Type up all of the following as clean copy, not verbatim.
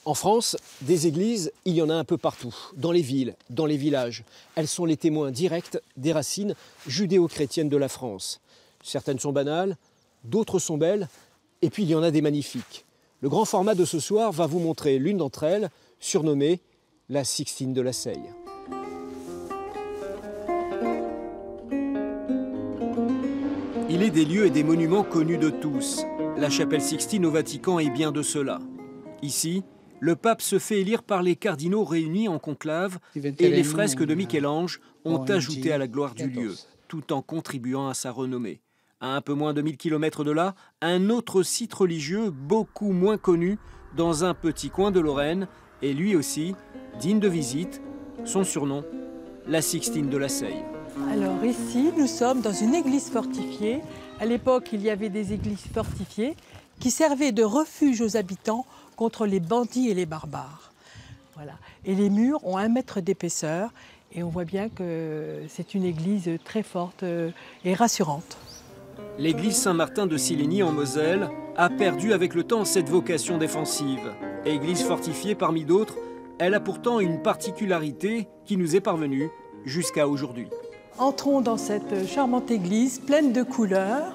En France, des églises, il y en a un peu partout, dans les villes, dans les villages. Elles sont les témoins directs des racines judéo-chrétiennes de la France. Certaines sont banales, d'autres sont belles, et puis il y en a des magnifiques. Le grand format de ce soir va vous montrer l'une d'entre elles, surnommée la Sixtine de la Seille. Il est des lieux et des monuments connus de tous. La chapelle Sixtine au Vatican est bien de cela. Ici, le pape se fait élire par les cardinaux réunis en conclave et les fresques de Michel-Ange ont ajouté à la gloire du lieu, tout en contribuant à sa renommée. À un peu moins de 1000 km de là, un autre site religieux beaucoup moins connu, dans un petit coin de Lorraine, et lui aussi digne de visite, son surnom, la Sixtine de la Seille. Alors ici, nous sommes dans une église fortifiée. À l'époque, il y avait des églises fortifiées qui servaient de refuge aux habitants contre les bandits et les barbares. Voilà. Et les murs ont 1 mètre d'épaisseur et on voit bien que c'est une église très forte et rassurante. L'église Saint-Martin de Silény en Moselle a perdu avec le temps cette vocation défensive. Église fortifiée parmi d'autres, elle a pourtant une particularité qui nous est parvenue jusqu'à aujourd'hui. Entrons dans cette charmante église pleine de couleurs,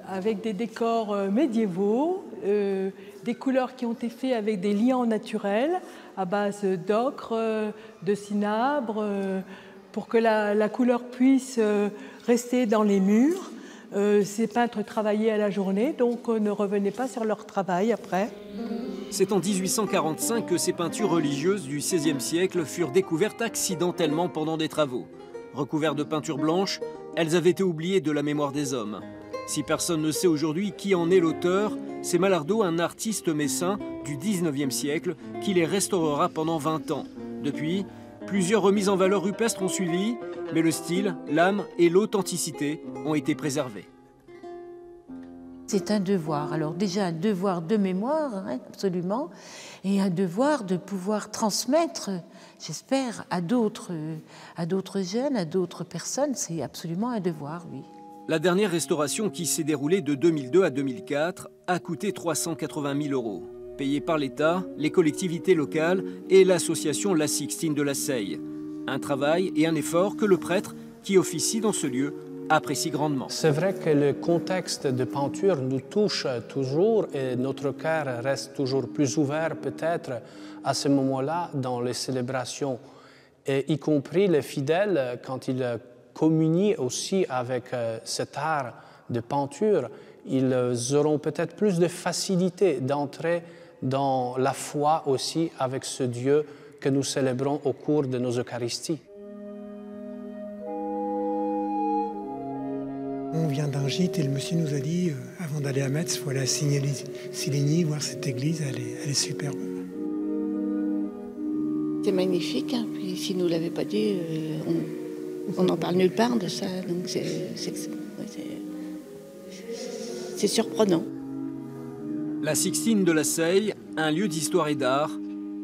avec des décors médiévaux, des couleurs qui ont été faites avec des liants naturels à base d'ocre, de cinabre, pour que la couleur puisse rester dans les murs. Ces peintres travaillaient à la journée, donc ne revenaient pas sur leur travail après. C'est en 1845 que ces peintures religieuses du XVIe siècle furent découvertes accidentellement pendant des travaux. Recouvertes de peinture blanche, elles avaient été oubliées de la mémoire des hommes. Si personne ne sait aujourd'hui qui en est l'auteur, c'est Malardot, un artiste messin du XIXe siècle, qui les restaurera pendant 20 ans. Depuis, plusieurs remises en valeur rupestres ont suivi, mais le style, l'âme et l'authenticité ont été préservés. C'est un devoir. Alors déjà un devoir de mémoire, hein, absolument, et un devoir de pouvoir transmettre, j'espère, à d'autres jeunes, à d'autres personnes. C'est absolument un devoir, oui. La dernière restauration, qui s'est déroulée de 2002 à 2004, a coûté 380 000 €, payée par l'État, les collectivités locales et l'association La Sixtine de la Seille. Un travail et un effort que le prêtre qui officie dans ce lieu apprécie grandement. C'est vrai que le contexte de peinture nous touche toujours et notre cœur reste toujours plus ouvert peut-être à ce moment-là dans les célébrations, et y compris les fidèles quand ils communient aussi avec cet art de peinture, ils auront peut-être plus de facilité d'entrer dans la foi aussi avec ce Dieu que nous célébrons au cours de nos Eucharisties. On vient d'un gîte et le monsieur nous a dit, avant d'aller à Metz, il faut aller à Silény, voir cette église, elle est superbe. C'est magnifique, hein. Puis s'il ne nous l'avait pas dit, on n'en parle nulle part de ça, donc c'est surprenant. La Sixtine de la Seille, un lieu d'histoire et d'art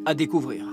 à découvrir.